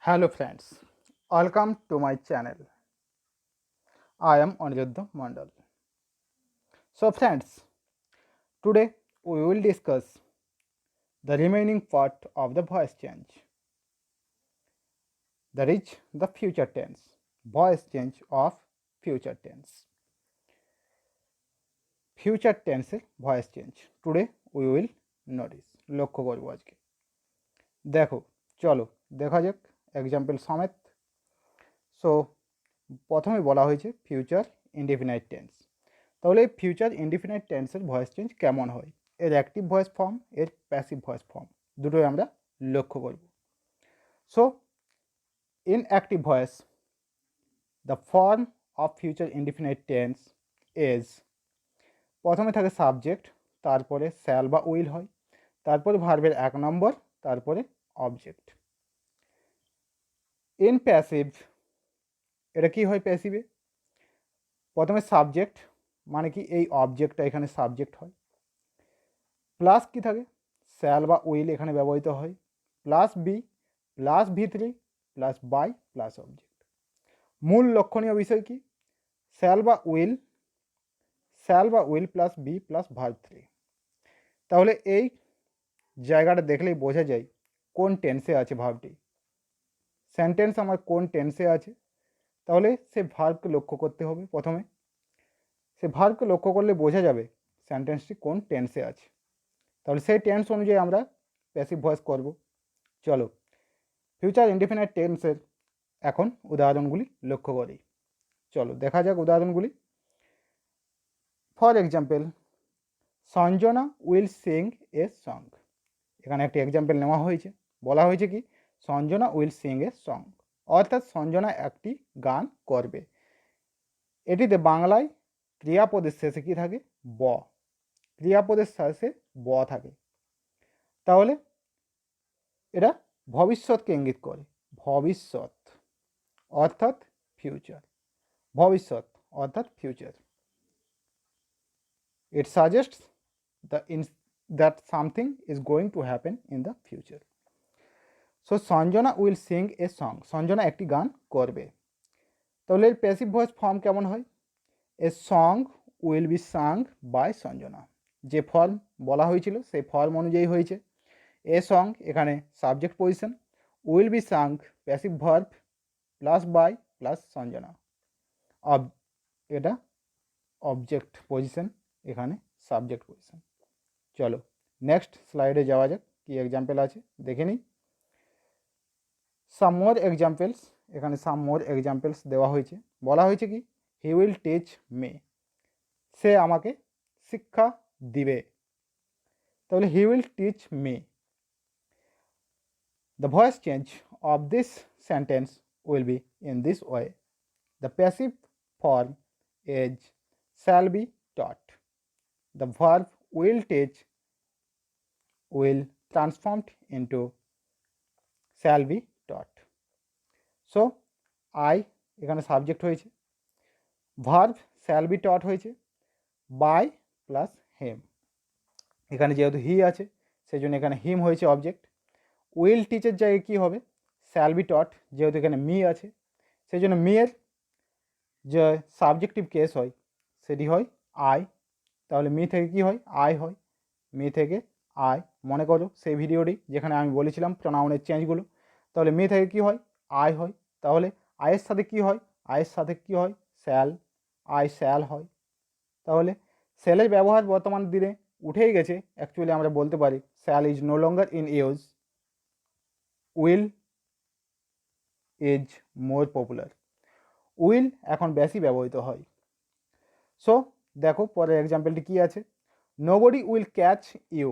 Hello friends, welcome to my channel. I am Aniruddha Mandal. So friends, today we will discuss the remaining part of the voice change. That is the future tense, voice change of future tense. Future tense voice change. Today we will notice. লক্ষ্য করব আজকে। দেখো চলো দেখা যাক example সমেত। So প্রথমে বলা হয়েছে ফিউচার ইনডিফিনাইট টেন্স। তাহলে এই ফিউচার ইনডিফিনাইট টেন্সের ভয়েস চেঞ্জ কেমন হয়, এর অ্যাক্টিভ ভয়েস ফর্ম, এর প্যাসিভ ভয়েস ফর্ম দুটোই আমরা লক্ষ্য করব। So in active voice the form of future indefinite tense is, প্রথমে থাকে সাবজেক্ট, তারপরে শ্যাল বা উইল হয়, তারপরে ভার্বের 1 নম্বর, তারপরে অবজেক্ট। ইন প্যাসিভ এটা কি হয় প্যাসিভে, প্রথমে সাবজেক্ট মানে কি এই অবজেক্টটা এখানে সাবজেক্ট হয়, প্লাস কি থাকে শ্যাল বা উইল এখানে ব্যবহৃত হয়, প্লাস বি প্লাস ভি3 প্লাস বাই প্লাস অবজেক্ট। মূল লক্ষণীয় বিষয় কি, শ্যাল বা will plus be plus verb 3। তাহলে এই জায়গাটা দেখলেই বোঝা যায় কোন টেন্সে আছে ভার্বটি, সেন্টেন্স আমার কোন টেন্সে আছে। তাহলে সে ভার্বকে লক্ষ্য করতে হবে প্রথমে, সে ভার্বকে লক্ষ্য করলে বোঝা যাবে সেন্টেন্সটি কোন টেন্সে আছে। তাহলে সেই টেন্স অনুযায়ী আমরা প্যাসিভ ভয়েস করব। চলো ফিউচার ইনডিফিনাইট টেন্সের এখন উদাহরণগুলি লক্ষ্য করি। চলো দেখা যাক উদাহরণগুলি। For example, Sanjana will sing A song. এখানে একটি এক্সাম্পল নেওয়া হয়েছে, বলা হয়েছে কি Sanjana will sing a song, অর্থাৎ সঞ্জনা একটি গান করবে। এটিতে বাংলায় ক্রিয়াপদের শেষে কি থাকে, ব, ক্রিয়াপদের শেষে ব থাকে। তাহলে এটা ভবিষ্যৎকে ইঙ্গিত করে, ভবিষ্যৎ অর্থাৎ ফিউচার, ভবিষ্যৎ অর্থাৎ future. It suggests that something is going to happen in the future. So Sanjana will sing a song, Sanjana একটি গান করবে। তাহলে এর প্যাসিভ ভয়েস ফর্ম কেমন হয়, a song will be sung by Sanjana, যে ফর্ম বলা হয়েছিল সেই ফর্ম অনুযায়ী হয়েছে। এ সং এখানে subject position, will be sung passive verb plus by plus Sanjana, এটা অবজেক্ট পজিশন, এখানে সাবজেক্ট পজিশন। চলো নেক্সট স্লাইডে যাওয়া যাক, কি এক্সাম্পল আছে দেখে নিই। সাম মোর এক্সাম্পলস, এখানে সাম মোর এক্সাম্পলস দেওয়া হয়েছে, বলা হয়েছে কি হি উইল টিচ মি, সে আমাকে শিক্ষা দিবে। তাহলে he will teach me. The voice change of this sentence will be in this way, the passive form is shall be taught. The verb will teach will transformed into shall be taught. So I এখানে subject হয়েছে, verb shall be taught হয়েছে by plus হেম, এখানে যেহেতু হি আছে সেই জন্য এখানে হিম হয়েছে অবজেক্ট। উইল টিচের জায়গায় কী হবে, shall be taught, যেহেতু এখানে মি আছে সেই জন্য মি এর যে সাবজেক্টিভ কেস হয় সেটি হয় আই। তাহলে মি থেকে কি হয়, আই হয়, মি থেকে আই। মনে করো সেই ভিডিওটি যেখানে আমি বলেছিলাম প্রোনাউনের চেঞ্জগুলো। তাহলে মি থেকে কি হয়, আই হয়। তাহলে আয়ের সাথে কি হয়, আয়ের সাথে কি হয়, শ্যাল, আই শ্যাল হয়। তাহলে শ্যালের ব্যবহার বর্তমান দিনে উঠেই গেছে, অ্যাকচুয়ালি আমরা বলতে পারি shall is no longer in use, will is more popular, will এখন বেশি ব্যবহৃত হয়। সো দেখো পরের এক্সাম্পলটি কী আছে, nobody will catch you,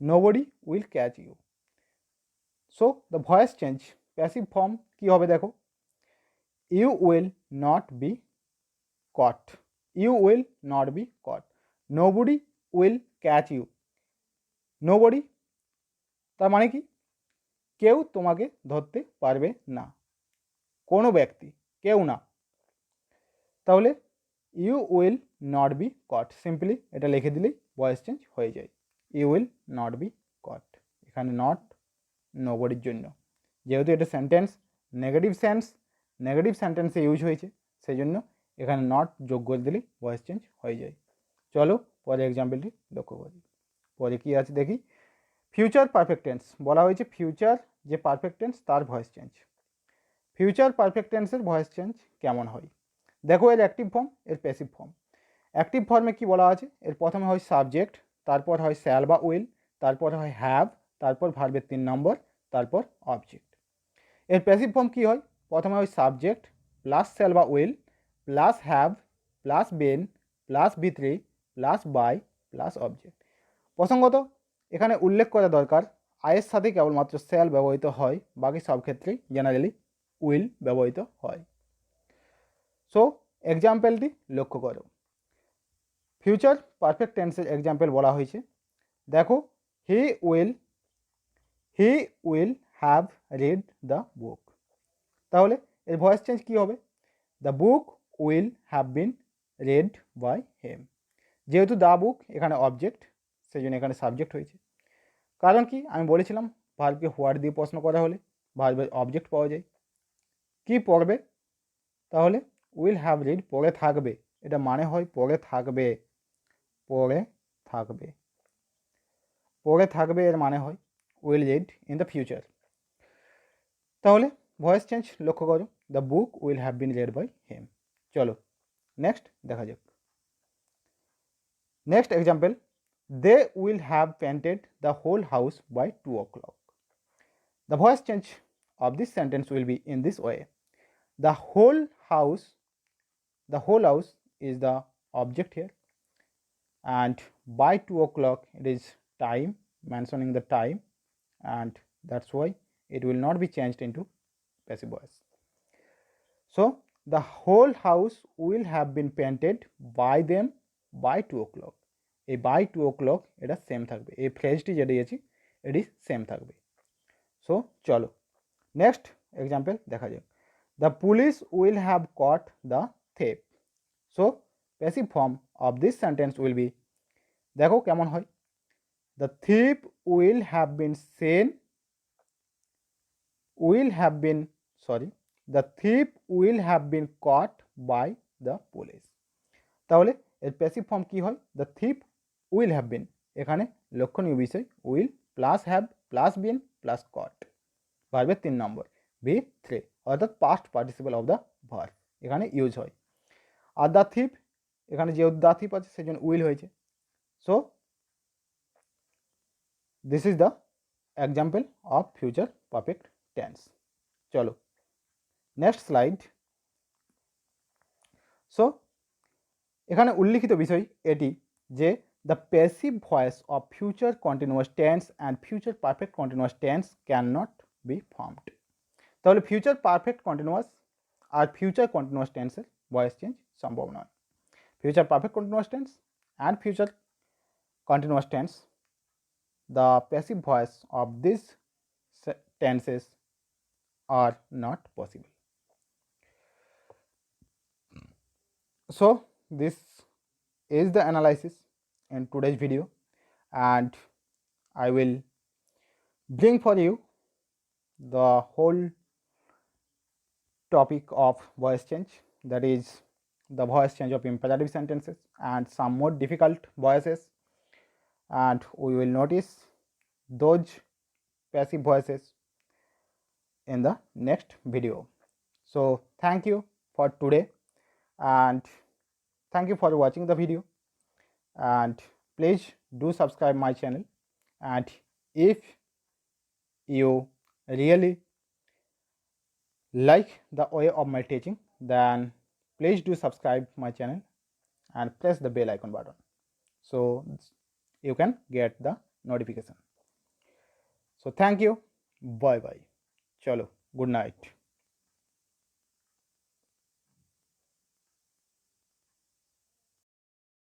nobody will catch you. So the voice change passive form কী হবে দেখো, you will not be caught, you will not be caught, nobody will catch you, nobody তার মানে কি কেউ তোমাকে ধরতে পারবে না, কোনো ব্যক্তি, কেউ না। তাহলে you will not be caught, simply এটা লিখে দিলেই ভয়েস চেঞ্জ হয়ে যায়, you will not be caught. এখানে নট নোবডির জন্য, যেহেতু এটা সেন্টেন্স নেগেটিভ সেন্টেন্সে ইউজ হয়েছে, সেই জন্য এখানে নট যোগ করে দিলেই ভয়েস চেঞ্জ হয়ে যায়। চলো পরে এক্সাম্পলটি লক্ষ্য করি। পরে কী আছে দেখি। ফিউচার পারফেক্ট টেন্স বলা হয়েছে, ফিউচার যে পারফেক্ট টেন্স তার ভয়েস চেঞ্জ। ফিউচার পারফেক্ট টেন্সের ভয়েস চেঞ্জ কেমন হয় দেখো। এর অ্যাক্টিভ ফর্ম, এর প্যাসিভ ফর্ম। অ্যাক্টিভ ফর্মে কি বলা আছে, এর প্রথমে হয় সাবজেক্ট, তারপর হয় শ্যাল বা উইল, তারপর হয় হ্যাভ, তারপর ভার্বের 3 নম্বর, তারপর অবজেক্ট। এর প্যাসিভ ফর্ম কি হয়, প্রথমে হয় সাবজেক্ট প্লাস শ্যাল বা will plus have plus been plus ভি3 প্লাস বাই প্লাস অবজেক্ট। প্রসঙ্গত এখানে উল্লেখ করা দরকার, আয়ের সাথে কেবলমাত্র শ্যাল ব্যবহৃত হয়, বাকি সব ক্ষেত্রেই জেনারেলি উইল ব্যবহৃত হয়। সো এক্সাম্পলটি লক্ষ্য করো। ফিউচার পারফেক্ট টেন্সের এক্সাম্পল বলা হয়েছে, দেখো he will have read the book. তাহলে এর ভয়েস চেঞ্জ কী হবে, the book will have been read by him. যেহেতু দ্য বুক এখানে অবজেক্ট, সেই জন্য এখানে সাবজেক্ট হয়েছে। কারণ কি আমি বলেছিলাম, ভার্বকে হোয়াট দিয়ে প্রশ্ন করা হলে ভার্বের অবজেক্ট পাওয়া যায়। কি পড়বে, তাহলে উইল হ্যাভ রিড পড়ে থাকবে, এটা মানে হয় পড়ে থাকবে, পড়ে থাকবে, পড়ে থাকবে এর মানে হয় will read in the future. তাহলে ভয়েস চেঞ্জ লক্ষ্য করো, the book will have been read by him. চলো নেক্সট দেখা যাক। Next example, they will have painted the whole house by 2 o'clock. The voice change of this sentence will be in this way. The whole house is the object here, and by 2 o'clock it is time, mentioning the time, and that's why it will not be changed into passive voice. So the whole house will have been painted by them by 2 o'clock. এই by 2 o'clock এটা same থাকবে, এই ফ্রেজটি যেটা দিয়েছি এটি same থাকবে। So চলো next example দেখা যাক। The police will have caught the thief. So passive form of this sentence will be, দেখো কেমন হয়, the thief will have been the thief will have been caught by the police. তাহলে এর passive form কি হয়, the thief will have been, এখানে লক্ষণীয় বিষয় will plus have plus been plus caught, ভার্বের 3 নম্বর V3, অর্থাৎ past participle of the verb এখানে ইউজ হয়। আর দ্য থিপ, এখানে যেহেতু দ্য থিপ আছে সেই জন্য উইল হয়েছে। So this is the example of future perfect tense. চলো নেক্সট স্লাইড। সো এখানে উল্লিখিত বিষয় এটি যে the passive voice of future continuous tense and future perfect continuous tense can not be formed. তাহলে ফিউচার পারফেক্ট কন্টিনিউয়াস আর future continuous টেন্সের voice change সম্ভব নয়। Future perfect continuous tense and future continuous tense, the passive voice of these tenses are not possible. So this is the analysis in today's video, and I will bring for you the whole topic of voice change, that is the voice change of imperative sentences and some more difficult voices, and we will notice those passive voices in the next video. So thank you for today, and thank you for watching the video, and please do subscribe my channel, and if you really like the way of my teaching, then please do subscribe my channel and press the bell icon button so you can get the notification. So thank you, bye bye, chalo, good night.